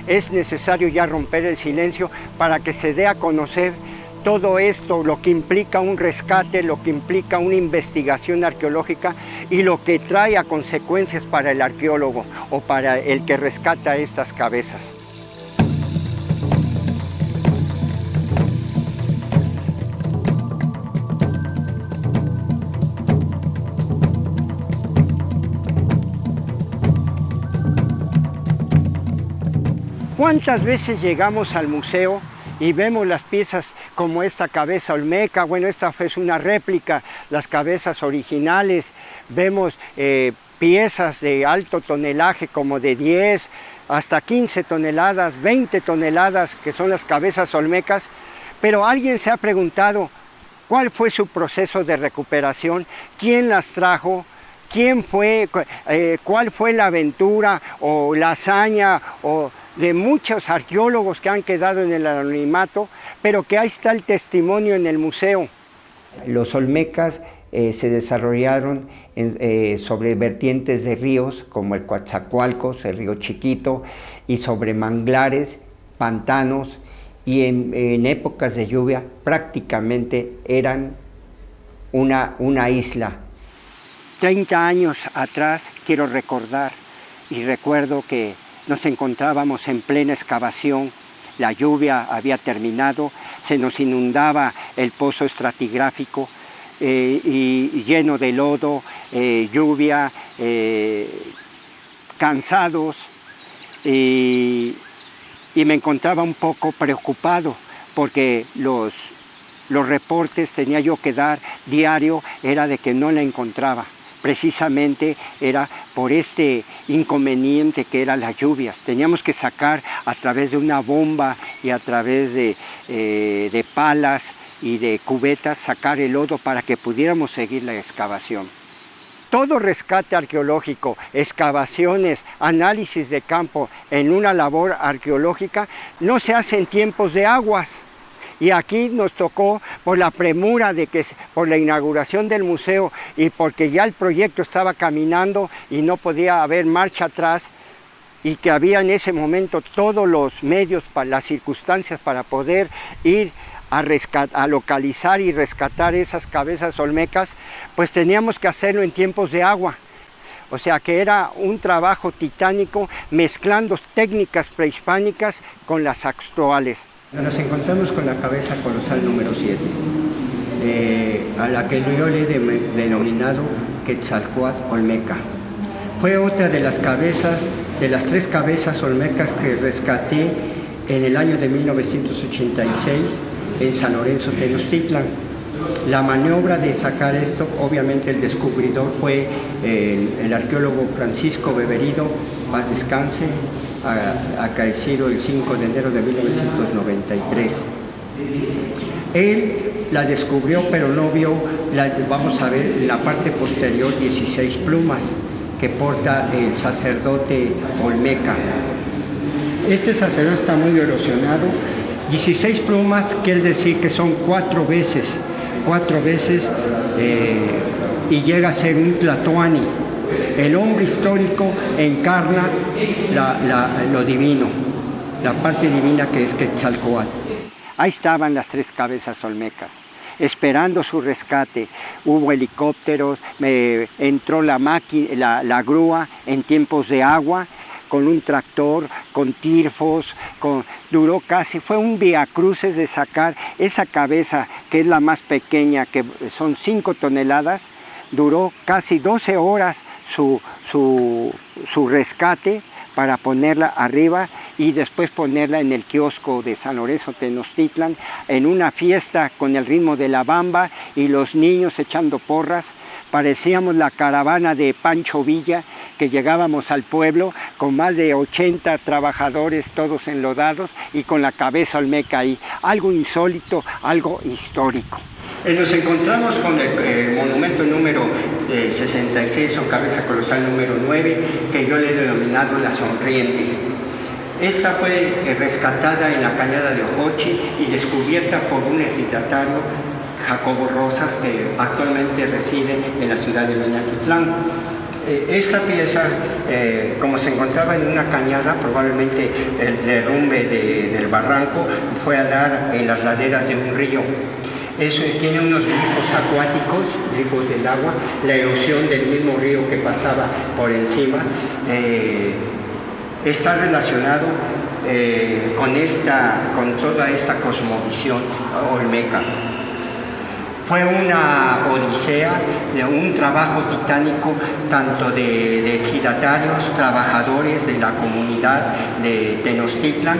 es necesario ya romper el silencio para que se dé a conocer todo esto, lo que implica un rescate, lo que implica una investigación arqueológica y lo que trae a consecuencias para el arqueólogo o para el que rescata estas cabezas. ¿Cuántas veces llegamos al museo y vemos las piezas como esta cabeza olmeca? Bueno, esta es una réplica, las cabezas originales. Vemos piezas de alto tonelaje como de 10 hasta 15 toneladas, 20 toneladas, que son las cabezas olmecas. Pero alguien se ha preguntado, ¿cuál fue su proceso de recuperación? ¿Quién las trajo? ¿Quién fue? ¿Cuál fue la aventura o la hazaña o de muchos arqueólogos que han quedado en el anonimato, pero que ahí está el testimonio en el museo? Los olmecas se desarrollaron sobre vertientes de ríos como el Coatzacoalcos, el río Chiquito, y sobre manglares, pantanos, y en épocas de lluvia prácticamente eran una isla. 30 años atrás quiero recordar y recuerdo que nos encontrábamos en plena excavación, la lluvia había terminado, se nos inundaba el pozo estratigráfico y lleno de lodo, lluvia, cansados, y me encontraba un poco preocupado porque los reportes tenía yo que dar diario, era de que no la encontraba. Precisamente era por este inconveniente que eran las lluvias. Teníamos que sacar a través de una bomba y a través de palas y de cubetas, sacar el lodo para que pudiéramos seguir la excavación. Todo rescate arqueológico, excavaciones, análisis de campo en una labor arqueológica no se hace en tiempos de aguas. Y aquí nos tocó, por la premura de que por la inauguración del museo y porque ya el proyecto estaba caminando y no podía haber marcha atrás, y que había en ese momento todos los medios, las circunstancias para poder ir a localizar y rescatar esas cabezas olmecas, pues teníamos que hacerlo en tiempos de agua. O sea que era un trabajo titánico mezclando técnicas prehispánicas con las actuales. Nos encontramos con la cabeza colosal número 7, a la que yo le he denominado Quetzalcóatl Olmeca. Fue otra de las cabezas, de las 3 cabezas olmecas que rescaté en el año de 1986 en San Lorenzo, Tenochtitlan. La maniobra de sacar esto, obviamente el descubridor fue el arqueólogo Francisco Beberido, paz descanse, acaecido el 5 de enero de 1993. Él la descubrió, pero no vio, vamos a ver en la parte posterior, 16 plumas que porta el sacerdote olmeca. Este sacerdote está muy erosionado. 16 plumas quiere decir que son 4 veces, y llega a ser un tlatoani. El hombre histórico encarna lo divino, la parte divina que es Quetzalcóatl. Ahí estaban las 3 cabezas olmecas, esperando su rescate. Hubo helicópteros, entró la grúa en tiempos de agua, con un tractor, con tirfos, duró casi, fue un viacruces de sacar esa cabeza, que es la más pequeña, que son 5 toneladas, duró casi 12 horas su rescate para ponerla arriba y después ponerla en el kiosco de San Lorenzo Tenochtitlan, en una fiesta con el ritmo de la bamba y los niños echando porras. Parecíamos la caravana de Pancho Villa, que llegábamos al pueblo con más de 80 trabajadores, todos enlodados y con la cabeza olmeca ahí. Algo insólito, algo histórico. Nos encontramos con el monumento número 66 o cabeza colosal número 9, que yo le he denominado La Sonriente. Esta fue rescatada en la cañada de Ojochi y descubierta por un ejidatario, Jacobo Rosas, que actualmente reside en la ciudad de Minatitlán. Esta pieza, como se encontraba en una cañada, probablemente el derrumbe del barranco fue a dar en las laderas de un río. Eso tiene unos grifos acuáticos, grifos del agua, la erosión del mismo río que pasaba por encima. Está relacionado con toda esta cosmovisión olmeca. Fue una odisea, un trabajo titánico tanto de ejidatarios, trabajadores de la comunidad de Tenochtitlan,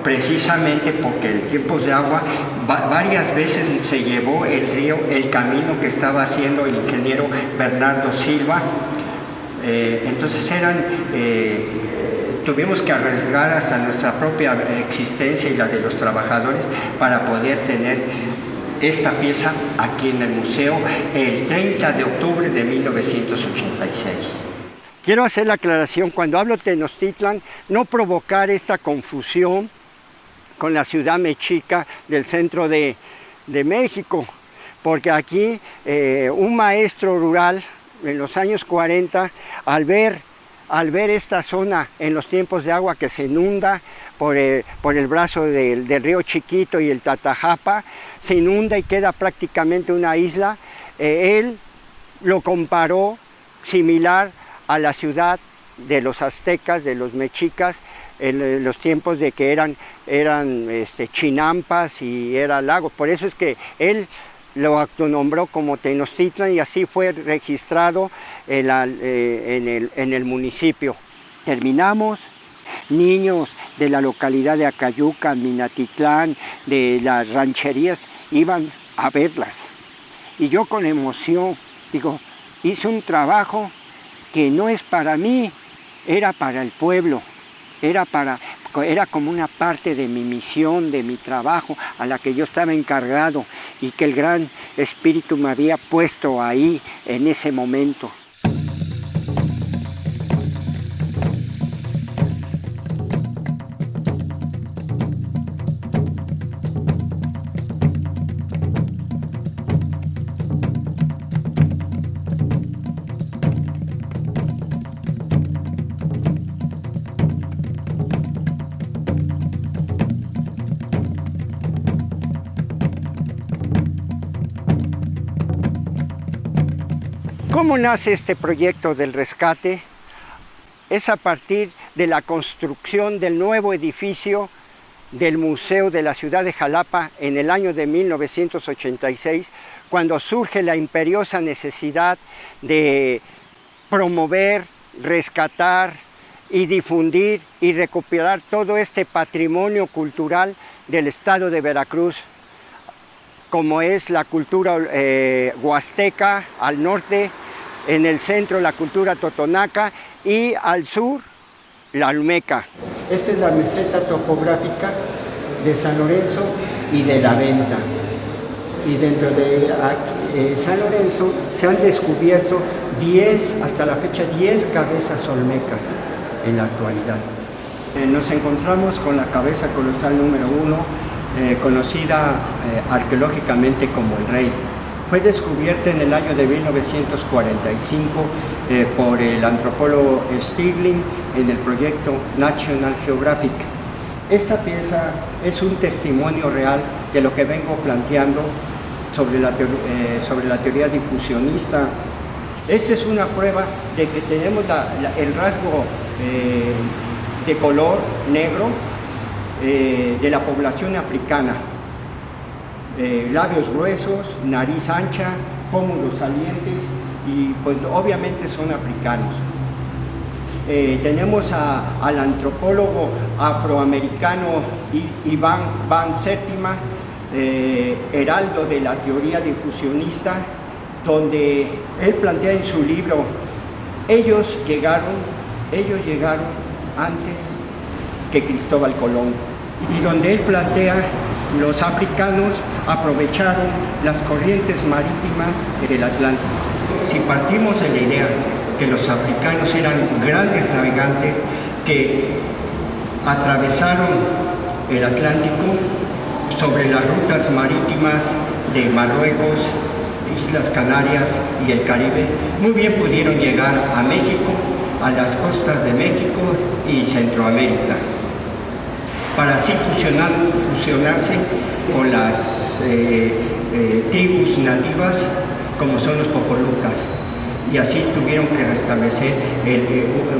precisamente porque en tiempos de agua varias veces se llevó el río, el camino que estaba haciendo el ingeniero Bernardo Silva. Entonces tuvimos que arriesgar hasta nuestra propia existencia y la de los trabajadores para poder tener esta pieza aquí en el museo el 30 de octubre de 1986. Quiero hacer la aclaración, cuando hablo de Tenochtitlan, no provocar esta confusión con la ciudad mexica del centro de México, porque aquí un maestro rural en los años 40, al ver esta zona en los tiempos de agua que se inunda por el brazo del río Chiquito y el Tatajapa, se inunda y queda prácticamente una isla, él lo comparó similar a la ciudad de los aztecas, de los mexicas, en los tiempos de que eran chinampas y era lago. Por eso es que él lo autonombró como Tenochtitlan y así fue registrado en el municipio. Terminamos, niños de la localidad de Acayuca, Minatitlán, de las rancherías, iban a verlas. Y yo con emoción, digo, hice un trabajo que no es para mí, era para el pueblo, era como una parte de mi misión, de mi trabajo, a la que yo estaba encargado y que el Gran Espíritu me había puesto ahí en ese momento. ¿Cómo nace este proyecto del rescate? Es a partir de la construcción del nuevo edificio del Museo de la Ciudad de Jalapa en el año de 1986, cuando surge la imperiosa necesidad de promover, rescatar y difundir y recuperar todo este patrimonio cultural del estado de Veracruz, como es la cultura huasteca al norte, en el centro la cultura totonaca y al sur la olmeca. Esta es la meseta topográfica de San Lorenzo y de la Venta. Y dentro de San Lorenzo se han descubierto hasta la fecha 10 cabezas olmecas en la actualidad. Nos encontramos con la cabeza colosal número 1, conocida arqueológicamente como el Rey. Fue descubierta en el año de 1945 por el antropólogo Stirling en el proyecto National Geographic. Esta pieza es un testimonio real de lo que vengo planteando sobre la teoría difusionista. Esta es una prueba de que tenemos el rasgo de color negro de la población africana. Labios gruesos, nariz ancha, pómulos salientes y pues obviamente son africanos. Tenemos al antropólogo afroamericano Iván Van Séptima, heraldo de la teoría difusionista, donde él plantea en su libro, ellos llegaron antes que Cristóbal Colón, y donde él plantea los africanos aprovecharon las corrientes marítimas del Atlántico. Si partimos de la idea que los africanos eran grandes navegantes que atravesaron el Atlántico sobre las rutas marítimas de Marruecos, Islas Canarias y el Caribe, muy bien pudieron llegar a México, a las costas de México y Centroamérica, para así fusionarse con las tribus nativas como son los popolucas, y así tuvieron que restablecer,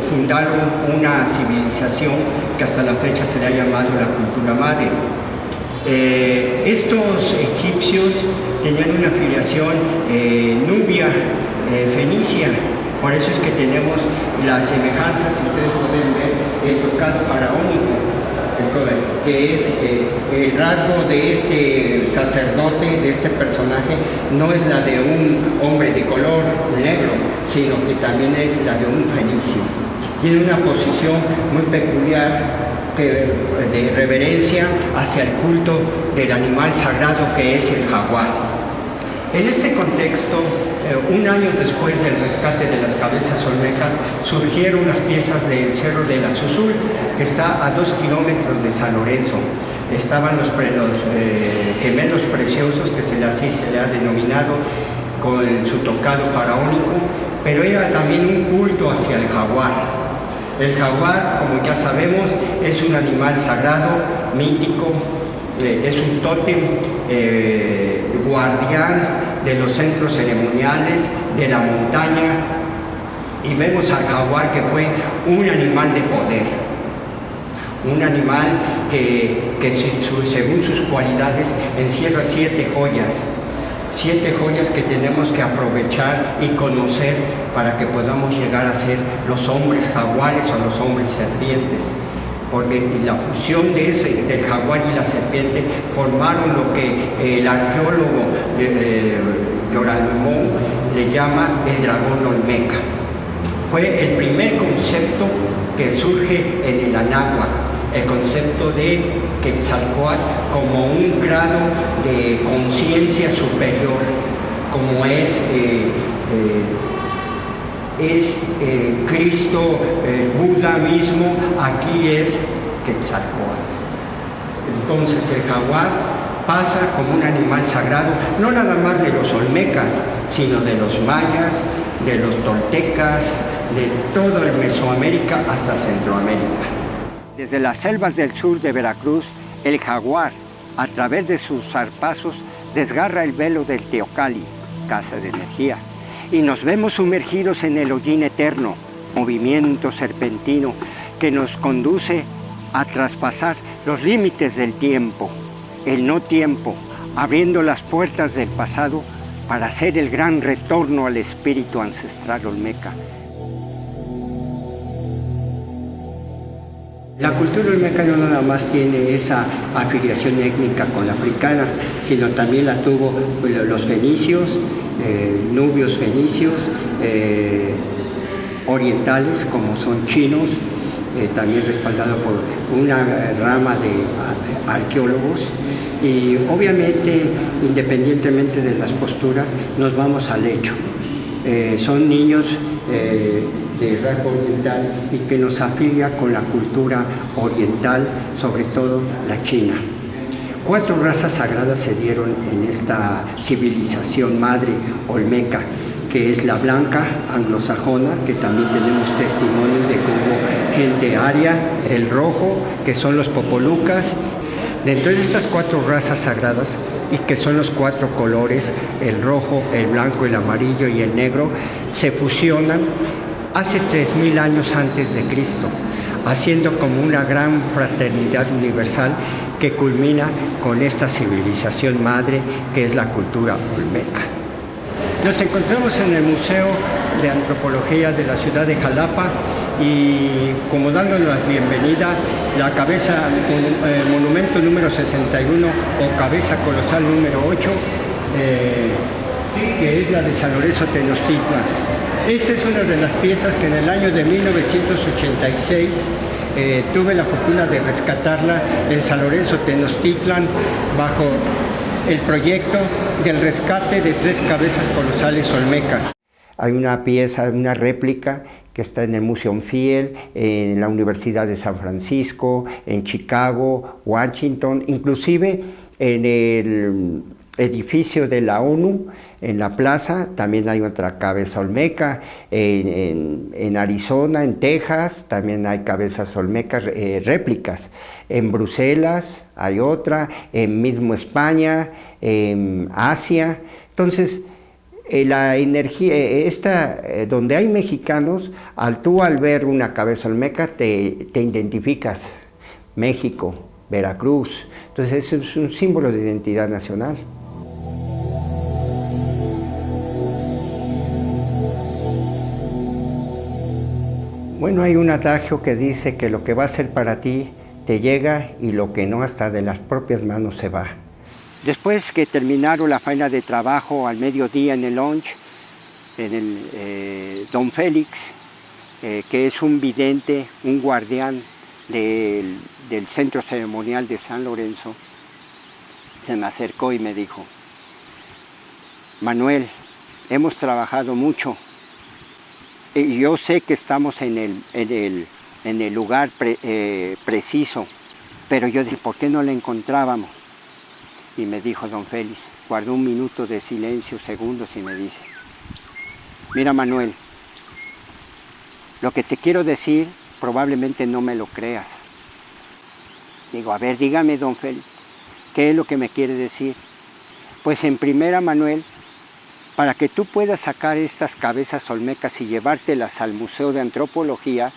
fundaron una civilización que hasta la fecha se le ha llamado la cultura madre. Estos egipcios tenían una filiación nubia, fenicia, por eso es que tenemos las semejanzas, ustedes pueden ver el tocado faraónico, que es el rasgo de este sacerdote, de este personaje, no es la de un hombre de color negro, sino que también es la de un fenicio. Tiene una posición muy peculiar de reverencia hacia el culto del animal sagrado que es el jaguar. En este contexto, un año después del rescate de las cabezas olmecas, surgieron las piezas del Cerro del Azuzul, que está a 2 kilómetros de San Lorenzo. Estaban los gemelos preciosos, que se le ha denominado con su tocado faraónico, pero era también un culto hacia el jaguar. El jaguar, como ya sabemos, es un animal sagrado, mítico, es un tótem guardián de los centros ceremoniales, de la montaña, y vemos al jaguar que fue un animal de poder, un animal que según sus cualidades encierra 7 joyas que tenemos que aprovechar y conocer para que podamos llegar a ser los hombres jaguares o los hombres serpientes, porque la fusión del jaguar y la serpiente formaron lo que el arqueólogo Yoralmón le llama el dragón olmeca. Fue el primer concepto que surge en el Anáhuac, el concepto de Quetzalcóatl como un grado de conciencia superior, como es Cristo, Buda mismo, aquí es Quetzalcóatl. Entonces el jaguar pasa como un animal sagrado, no nada más de los olmecas, sino de los mayas, de los toltecas, de todo el Mesoamérica hasta Centroamérica. Desde las selvas del sur de Veracruz, el jaguar, a través de sus zarpazos, desgarra el velo del Teocalli, casa de energía, y nos vemos sumergidos en el hollín eterno, movimiento serpentino que nos conduce a traspasar los límites del tiempo, el no tiempo, abriendo las puertas del pasado para hacer el gran retorno al espíritu ancestral olmeca. La cultura olmeca no nada más tiene esa afiliación étnica con la africana, sino también la tuvo los fenicios, nubios fenicios, orientales como son chinos, también respaldado por una rama de arqueólogos, y obviamente, independientemente de las posturas, nos vamos al hecho. Son niños de rasgo oriental y que nos afilia con la cultura oriental, sobre todo la china. 4 razas sagradas se dieron en esta civilización madre olmeca, que es la blanca anglosajona, que también tenemos testimonios de que hubo gente aria, el rojo, que son los popolucas. Dentro de estas 4 razas sagradas, y que son los 4 colores, el rojo, el blanco, el amarillo y el negro, se fusionan hace 3000 años antes de Cristo, haciendo como una gran fraternidad universal que culmina con esta civilización madre que es la cultura olmeca. Nos encontramos en el Museo de Antropología de la ciudad de Jalapa y como dándonos la bienvenida, la cabeza, monumento número 61 o cabeza colosal número 8, que es la de San Lorenzo Tenochtitlan. Esta es una de las piezas que en el año de 1986 tuve la fortuna de rescatarla en San Lorenzo Tenochtitlan bajo el proyecto del rescate de 3 cabezas colosales olmecas. Hay una pieza, una réplica que está en el Museum Field, en la Universidad de San Francisco, en Chicago, Washington, inclusive en el edificio de la ONU, En la plaza también hay otra cabeza olmeca, en Arizona, en Texas, también hay cabezas olmecas, réplicas. En Bruselas hay otra, en mismo España, en Asia. Entonces, la energía, donde hay mexicanos, al ver una cabeza olmeca te identificas. México, Veracruz. Entonces, eso es un símbolo de identidad nacional. Bueno, hay un adagio que dice que lo que va a ser para ti te llega y lo que no hasta de las propias manos se va. Después que terminaron la faena de trabajo al mediodía en el lunch, en el don Félix, que es un vidente, un guardián del centro ceremonial de San Lorenzo, se me acercó y me dijo: Manuel, hemos trabajado mucho y yo sé que estamos en el lugar preciso, pero yo dije, ¿por qué no le encontrábamos? Y me dijo don Félix, guardó un minuto de silencio, segundos, y me dice: mira, Manuel, lo que te quiero decir probablemente no me lo creas. Digo, a ver, dígame, don Félix, ¿qué es lo que me quiere decir? Pues en primera, Manuel, para que tú puedas sacar estas cabezas olmecas y llevártelas al Museo de Antropología,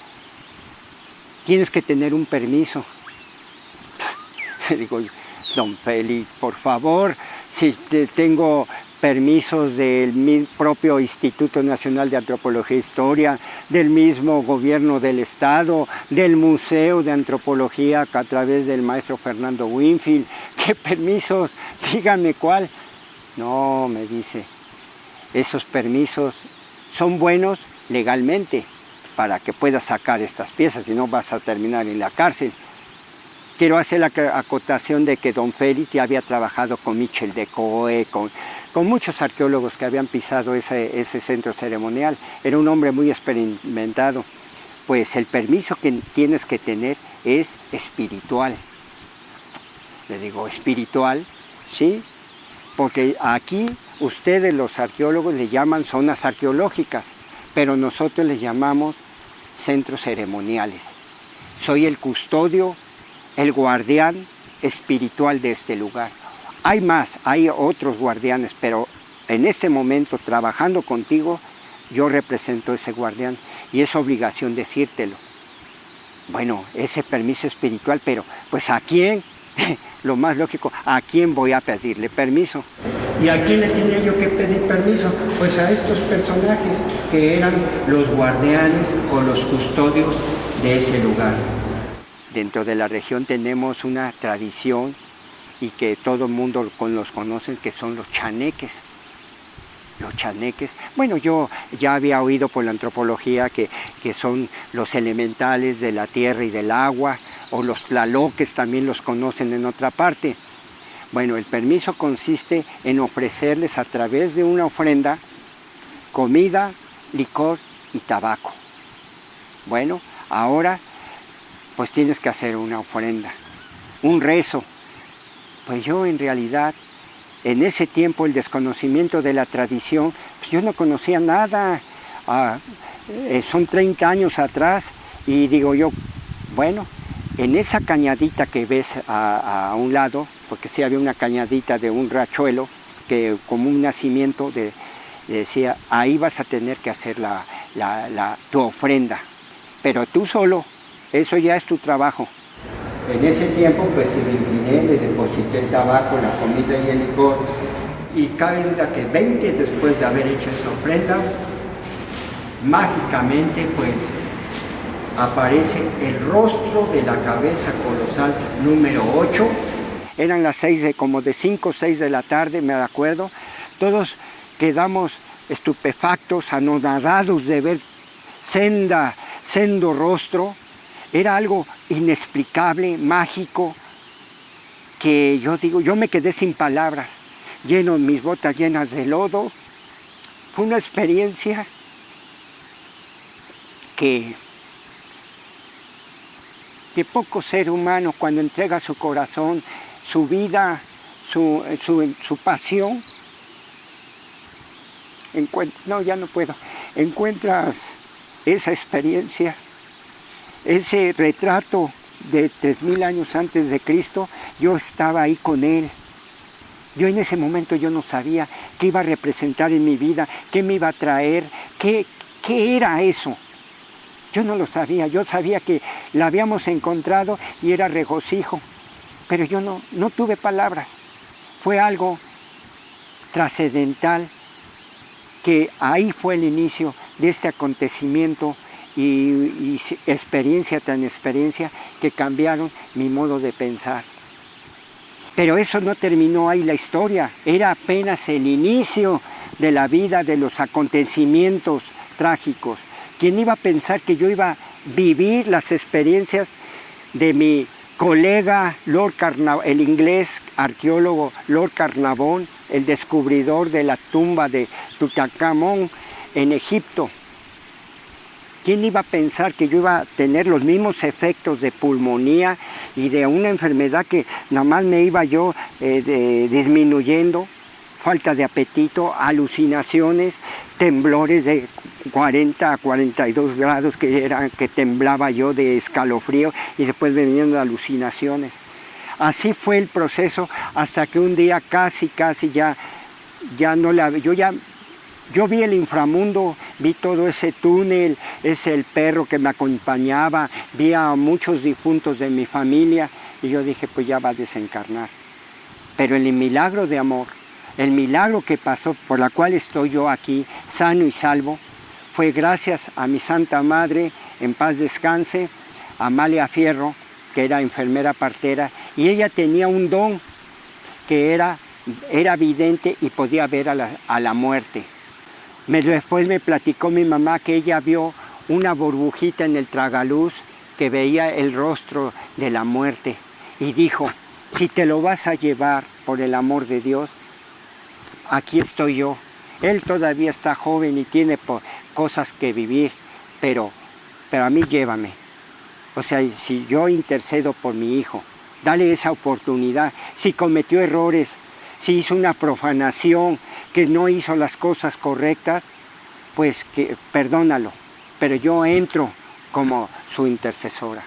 tienes que tener un permiso. Digo, don Félix, por favor, si tengo permisos del propio Instituto Nacional de Antropología e Historia, del mismo gobierno del Estado, del Museo de Antropología a través del maestro Fernando Winfield. ¿Qué permisos? Dígame cuál. No, me dice, esos permisos son buenos legalmente para que puedas sacar estas piezas, si no vas a terminar en la cárcel. Quiero hacer la acotación de que don Félix ya había trabajado con Michel Decoe, con muchos arqueólogos que habían pisado ese centro ceremonial. Era un hombre muy experimentado. Pues el permiso que tienes que tener es espiritual. Le digo, ¿espiritual? Sí, porque aquí ustedes los arqueólogos le llaman zonas arqueológicas, pero nosotros les llamamos centros ceremoniales. Soy el custodio, el guardián espiritual de este lugar. Hay más, hay otros guardianes, pero en este momento, trabajando contigo, yo represento ese guardián y es obligación decírtelo. Bueno, ese permiso espiritual, pero pues ¿a quién? Lo más lógico, ¿a quién voy a pedirle permiso? ¿Y a quién le tenía yo que pedir permiso? Pues a estos personajes que eran los guardianes o los custodios de ese lugar. Dentro de la región tenemos una tradición y que todo el mundo los conoce, que son los chaneques. Los chaneques, bueno, yo ya había oído por la antropología que son los elementales de la tierra y del agua, o los tlaloques también los conocen en otra parte. Bueno, el permiso consiste en ofrecerles a través de una ofrenda comida, licor y tabaco. Bueno, ahora pues tienes que hacer una ofrenda, un rezo. Pues yo en realidad, en ese tiempo, el desconocimiento de la tradición, pues yo no conocía nada. Son 30 años atrás y digo yo, bueno, en esa cañadita que ves a un lado, porque sí había una cañadita de un rachuelo, que como un nacimiento decía, ahí vas a tener que hacer tu ofrenda, pero tú solo, eso ya es tu trabajo. En ese tiempo pues me incliné, le deposité el tabaco, la comida y el licor, y cabe duda que 20 después de haber hecho esa ofrenda, mágicamente pues aparece el rostro de la cabeza colosal número 8. Eran las 5 o 6 de la tarde, me acuerdo. Todos quedamos estupefactos, anonadados de ver sendo rostro. Era algo inexplicable, mágico, que yo me quedé sin palabras, mis botas llenas de lodo. Fue una experiencia que poco ser humano, cuando entrega su corazón, su vida, su pasión, no, ya no puedo. Encuentras esa experiencia, ese retrato de 3000 años antes de Cristo, yo estaba ahí con él. Yo en ese momento yo no sabía qué iba a representar en mi vida, qué me iba a traer, qué era eso. Yo no lo sabía, yo sabía que la habíamos encontrado y era regocijo, pero yo no tuve palabras. Fue algo trascendental, que ahí fue el inicio de este acontecimiento y experiencia tras experiencia que cambiaron mi modo de pensar. Pero eso no terminó ahí la historia, era apenas el inicio de la vida, de los acontecimientos trágicos. ¿Quién iba a pensar que yo iba a vivir las experiencias de mi colega Lord Carnarvon, el inglés arqueólogo Lord Carnarvon, el descubridor de la tumba de Tutankamón en Egipto? ¿Quién iba a pensar que yo iba a tener los mismos efectos de pulmonía y de una enfermedad que nada más me iba yo disminuyendo? Falta de apetito, alucinaciones, temblores de 40 a 42 grados que temblaba yo de escalofrío y después venían alucinaciones. Así fue el proceso hasta que un día casi ya no la... Yo vi el inframundo, vi todo ese túnel, el perro que me acompañaba, vi a muchos difuntos de mi familia y yo dije, pues ya va a desencarnar. Pero el milagro de amor, el milagro que pasó, por la cual estoy yo aquí, sano y salvo, fue gracias a mi Santa Madre, en paz descanse, Amalia Fierro, que era enfermera partera, y ella tenía un don que era vidente y podía ver a la muerte. Después me platicó mi mamá que ella vio una burbujita en el tragaluz que veía el rostro de la muerte y dijo, si te lo vas a llevar por el amor de Dios, aquí estoy yo. Él todavía está joven y tiene cosas que vivir, pero a mí llévame. O sea, si yo intercedo por mi hijo, dale esa oportunidad. Si cometió errores, si hizo una profanación, que no hizo las cosas correctas, pues que perdónalo, pero yo entro como su intercesora.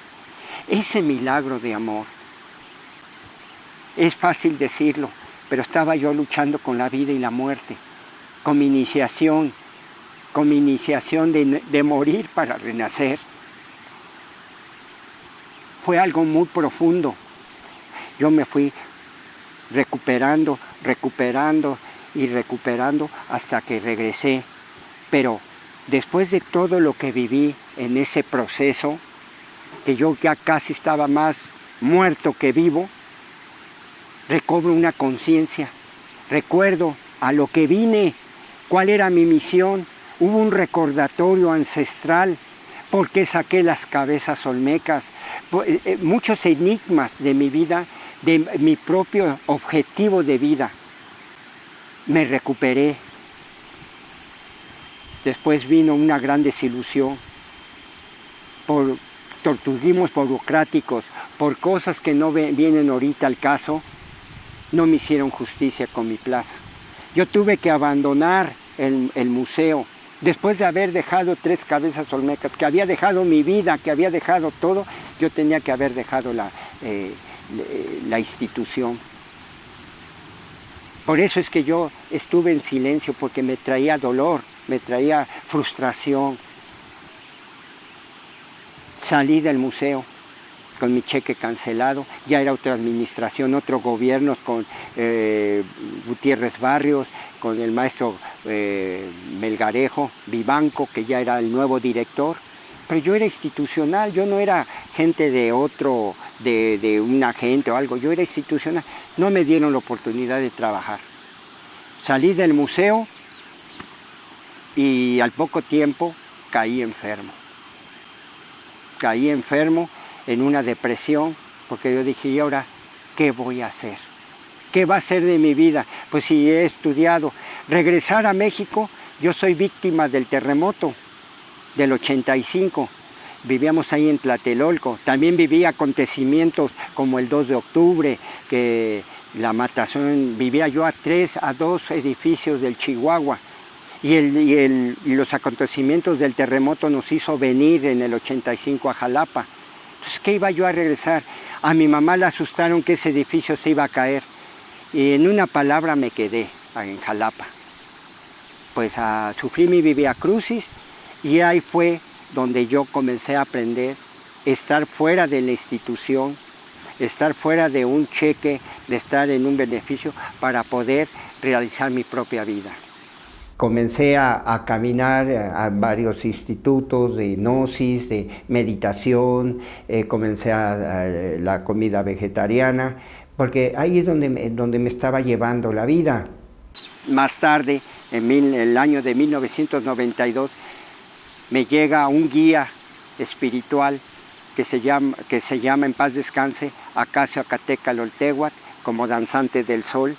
Ese milagro de amor, es fácil decirlo, pero estaba yo luchando con la vida y la muerte, con mi iniciación de morir para renacer. Fue algo muy profundo. Yo me fui recuperando hasta que regresé. Pero después de todo lo que viví en ese proceso, que yo ya casi estaba más muerto que vivo, recobro una conciencia, recuerdo a lo que vine, cuál era mi misión, hubo un recordatorio ancestral, por qué saqué las cabezas olmecas, muchos enigmas de mi vida, de mi propio objetivo de vida. Me recuperé. Después vino una gran desilusión por tortuguismos burocráticos, por cosas que no vienen ahorita al caso. No me hicieron justicia con mi plaza. Yo tuve que abandonar el museo, después de haber dejado 3 cabezas olmecas, que había dejado mi vida, que había dejado todo, yo tenía que haber dejado la institución. Por eso es que yo estuve en silencio, porque me traía dolor, me traía frustración. Salí del museo con mi cheque cancelado, ya era otra administración, otro gobierno con Gutiérrez Barrios, con el maestro Melgarejo Vivanco, que ya era el nuevo director. Pero yo era institucional, yo no era gente de un agente o algo, yo era institucional. No me dieron la oportunidad de trabajar. Salí del museo y al poco tiempo caí enfermo. Caí enfermo en una depresión, porque yo dije, ¿y ahora qué voy a hacer? ¿Qué va a ser de mi vida? Pues si he estudiado, regresar a México, yo soy víctima del terremoto del 85. Vivíamos ahí en Tlatelolco. También viví acontecimientos como el 2 de octubre, que la matación, vivía yo a 2 edificios del Chihuahua. y los acontecimientos del terremoto nos hizo venir en el 85 a Jalapa. Entonces, ¿qué iba yo a regresar? A mi mamá le asustaron que ese edificio se iba a caer. Y en una palabra me quedé en Jalapa. Pues sufrí mi viviacrucis y ahí fue donde yo comencé a aprender estar fuera de la institución, estar fuera de un cheque, de estar en un beneficio para poder realizar mi propia vida. Comencé a caminar a varios institutos de hipnosis, de meditación, comencé la comida vegetariana, porque ahí es donde me estaba llevando la vida. Más tarde, en el año de 1992, me llega un guía espiritual que se llama, en paz descanse, Acacio Acatecaloltehuatl, como danzante del sol,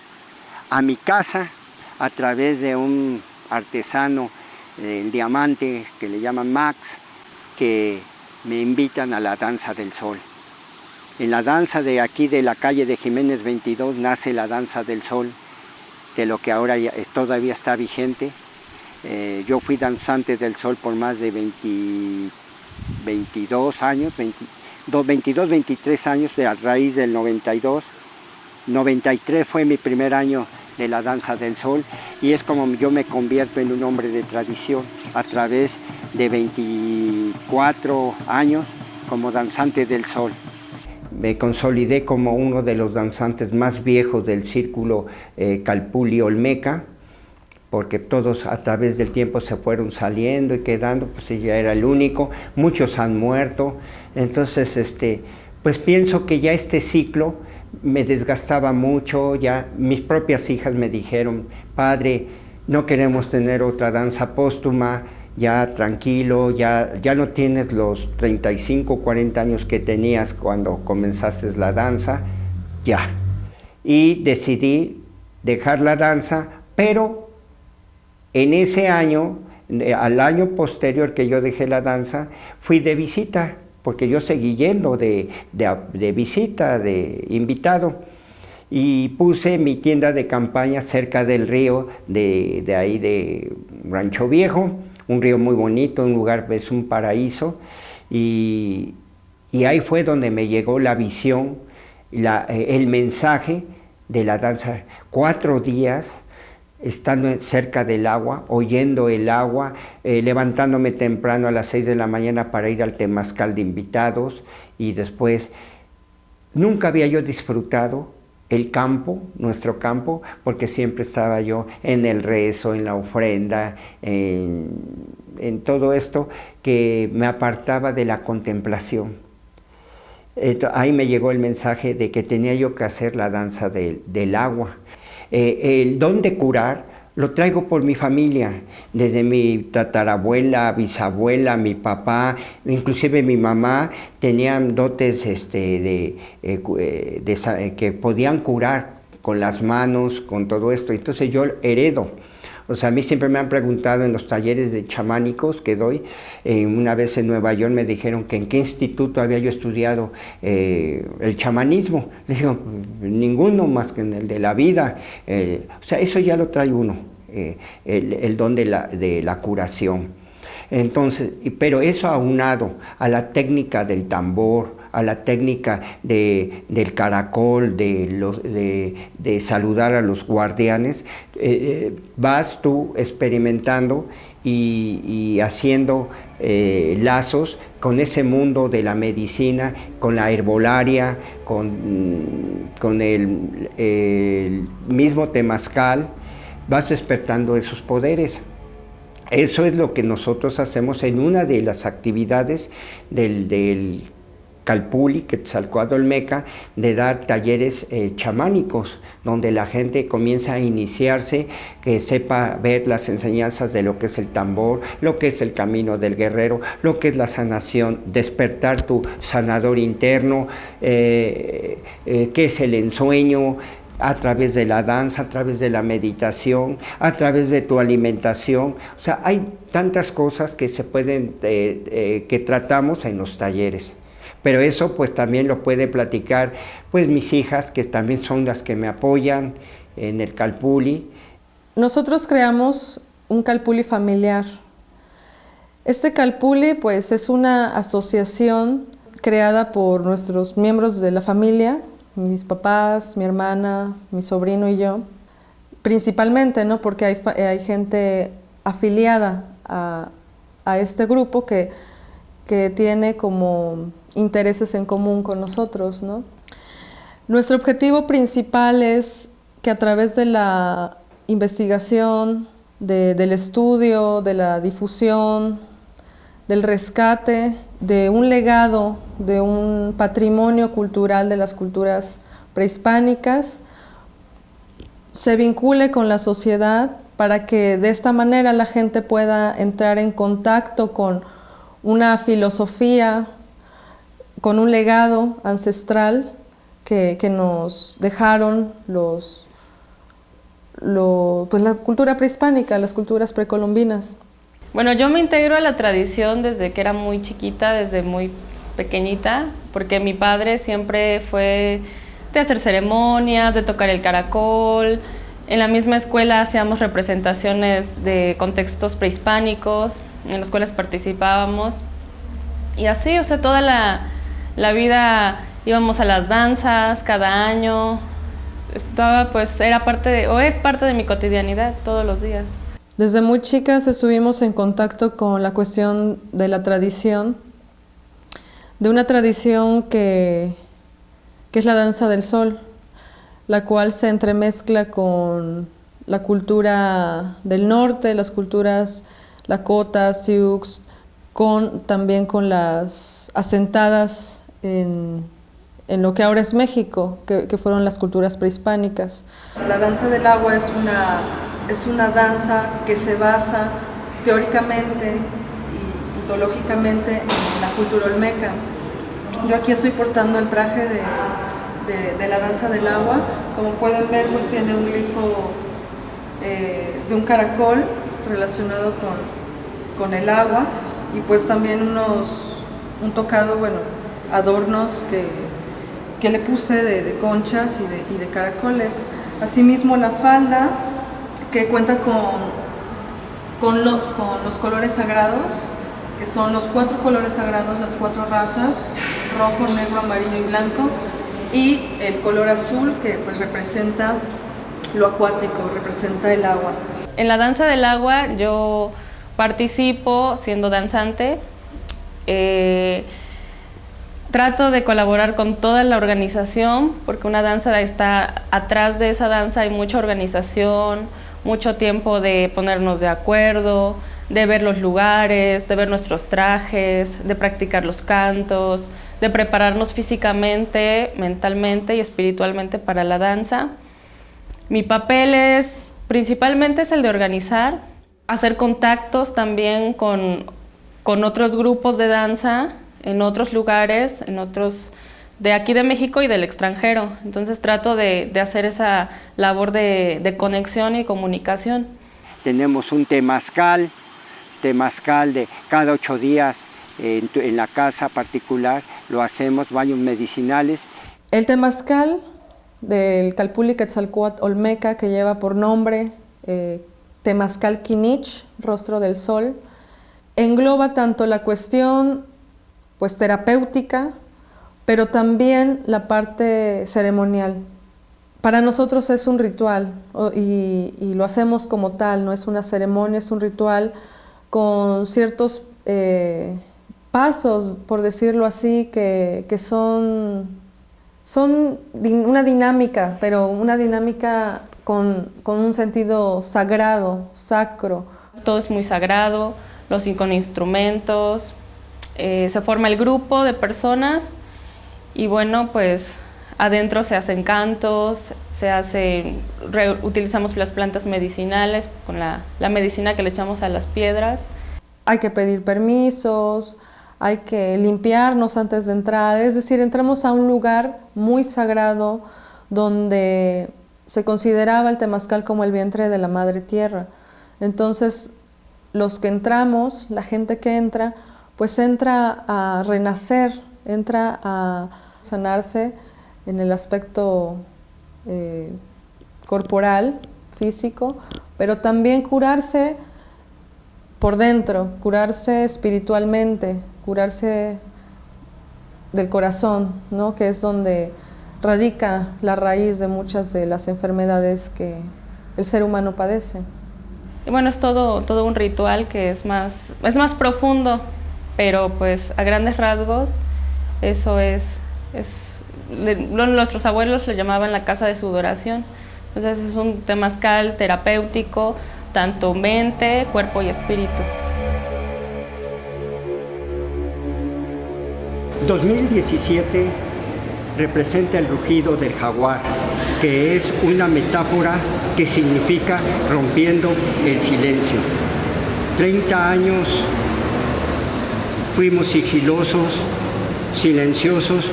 a mi casa a través de un artesano, el diamante, que le llaman Max, que me invitan a la danza del sol. En la danza de aquí de la calle de Jiménez 22 nace la danza del sol, de lo que ahora todavía está vigente. Yo fui danzante del sol por más de 22 años, 22, 23 años, a raíz del 92. 93 fue mi primer año de la danza del sol y es como yo me convierto en un hombre de tradición a través de 24 años como danzante del sol. Me consolidé como uno de los danzantes más viejos del círculo Calpulli Olmeca, porque todos a través del tiempo se fueron saliendo y quedando, pues ella era el único, muchos han muerto, entonces pues pienso que ya este ciclo me desgastaba mucho, ya mis propias hijas me dijeron, padre, no queremos tener otra danza póstuma, ya tranquilo, ya no tienes los 35, 40 años que tenías cuando comenzaste la danza, ya. Y decidí dejar la danza, pero en ese año, al año posterior que yo dejé la danza, fui de visita, porque yo seguí yendo de visita, de invitado, y puse mi tienda de campaña cerca del río de ahí de Rancho Viejo, un río muy bonito, un lugar, es un paraíso, y ahí fue donde me llegó la visión, el mensaje de la danza. 4 días estando cerca del agua, oyendo el agua, levantándome temprano a las 6 de la mañana para ir al temazcal de invitados, y después nunca había yo disfrutado el campo, nuestro campo, porque siempre estaba yo en el rezo, en la ofrenda, en todo esto que me apartaba de la contemplación. Ahí me llegó el mensaje de que tenía yo que hacer la danza del agua. El don de curar lo traigo por mi familia, desde mi tatarabuela, bisabuela, mi papá, inclusive mi mamá, tenían dotes que podían curar con las manos, con todo esto, entonces yo heredo. O sea, a mí siempre me han preguntado en los talleres de chamánicos que doy, una vez en Nueva York me dijeron que en qué instituto había yo estudiado el chamanismo. Les digo, ninguno más que en el de la vida. O sea, eso ya lo trae uno, el don de la curación. Entonces, pero eso aunado a la técnica del tambor, a la técnica del caracol, de saludar a los guardianes, vas tú experimentando y haciendo lazos con ese mundo de la medicina, con la herbolaria, con el mismo temazcal, vas despertando esos poderes. Eso es lo que nosotros hacemos en una de las actividades del Calpulli, Quetzalcóatl Olmeca, de dar talleres chamánicos, donde la gente comienza a iniciarse, que sepa ver las enseñanzas de lo que es el tambor, lo que es el camino del guerrero, lo que es la sanación, despertar tu sanador interno, qué es el ensueño, a través de la danza, a través de la meditación, a través de tu alimentación. O sea, hay tantas cosas que se pueden, que tratamos en los talleres. Pero eso pues también lo puede platicar pues mis hijas, que también son las que me apoyan en el Calpulli. Nosotros creamos un calpulli familiar. Este calpulli pues es una asociación creada por nuestros miembros de la familia, mis papás, mi hermana, mi sobrino y yo, principalmente, ¿no? Porque hay gente afiliada a este grupo que tiene como intereses en común con nosotros, ¿no? Nuestro objetivo principal es que a través de la investigación, del estudio, de la difusión, del rescate, de un legado, de un patrimonio cultural de las culturas prehispánicas, se vincule con la sociedad para que de esta manera la gente pueda entrar en contacto con una filosofía, con un legado ancestral que nos dejaron pues la cultura prehispánica, las culturas precolombinas. Bueno, yo me integro a la tradición desde que era muy chiquita, desde muy pequeñita, porque mi padre siempre fue de hacer ceremonias, de tocar el caracol. En la misma escuela hacíamos representaciones de contextos prehispánicos, en las cuales participábamos. Y así, o sea, toda la vida íbamos a las danzas cada año. Estaba, pues, era parte o es parte de mi cotidianidad todos los días. Desde muy chicas estuvimos en contacto con la cuestión de la tradición, de una tradición que es la danza del sol, la cual se entremezcla con la cultura del norte, las culturas lakotas, sioux, también con las asentadas en lo que ahora es México, que fueron las culturas prehispánicas. La danza del agua es una danza que se basa teóricamente y mitológicamente en la cultura olmeca. Yo aquí estoy portando el traje de la danza del agua. Como pueden ver, pues tiene un grifo de un caracol relacionado con el agua y pues también un tocado, bueno, adornos que le puse de conchas y de caracoles. Asimismo la falda, que cuenta con los colores sagrados, que son los 4 colores sagrados, las 4 razas, rojo, negro, amarillo y blanco, y el color azul, que pues representa lo acuático, representa el agua. En la danza del agua yo participo siendo danzante. Trato de colaborar con toda la organización, porque una danza está atrás de esa danza, hay mucha organización, mucho tiempo de ponernos de acuerdo, de ver los lugares, de ver nuestros trajes, de practicar los cantos, de prepararnos físicamente, mentalmente y espiritualmente para la danza. Mi papel principalmente es el de organizar, hacer contactos también con otros grupos de danza en otros lugares, de aquí de México y del extranjero. Entonces trato de hacer esa labor de conexión y comunicación. Tenemos un temazcal de cada 8 días en la casa particular, lo hacemos, baños medicinales. El temazcal del Calpulli Quetzalcóatl olmeca, que lleva por nombre Temazcal Quinich, rostro del sol, engloba tanto la cuestión pues terapéutica, pero también la parte ceremonial. Para nosotros es un ritual y lo hacemos como tal, no es una ceremonia, es un ritual con ciertos pasos, por decirlo así, que son una dinámica, pero una dinámica con un sentido sagrado, sacro. Todo es muy sagrado, con instrumentos. Se forma el grupo de personas y bueno, pues adentro se hacen cantos, utilizamos las plantas medicinales con la medicina que le echamos a las piedras. Hay que pedir permisos, hay que limpiarnos antes de entrar, es decir, entramos a un lugar muy sagrado donde se consideraba el temazcal como el vientre de la madre tierra. Entonces, los que entramos, la gente que entra, pues entra a renacer, entra a sanarse en el aspecto corporal, físico, pero también curarse por dentro, curarse espiritualmente, curarse del corazón, ¿no? Que es donde radica la raíz de muchas de las enfermedades que el ser humano padece. Y bueno, es todo un ritual que es más profundo, pero pues a grandes rasgos eso nuestros abuelos le llamaban la casa de sudoración. Entonces es un temazcal terapéutico, tanto mente, cuerpo y espíritu. 2017 representa el rugido del jaguar, que es una metáfora que significa rompiendo el silencio. 30 años fuimos sigilosos, silenciosos,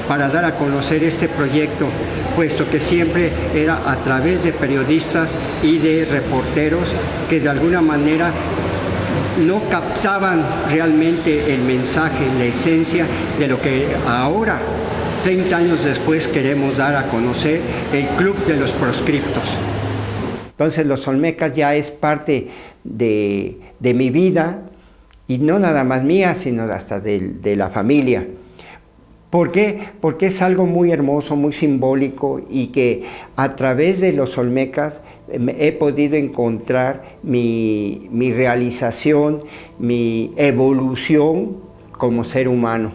para dar a conocer este proyecto, puesto que siempre era a través de periodistas y de reporteros que de alguna manera no captaban realmente el mensaje, la esencia de lo que ahora, 30 años después, queremos dar a conocer, el Club de los Proscriptos. Entonces los Olmecas ya es parte de mi vida, y no nada más mía, sino hasta de la familia. ¿Por qué? Porque es algo muy hermoso, muy simbólico, y que a través de los Olmecas he podido encontrar mi realización, mi evolución como ser humano.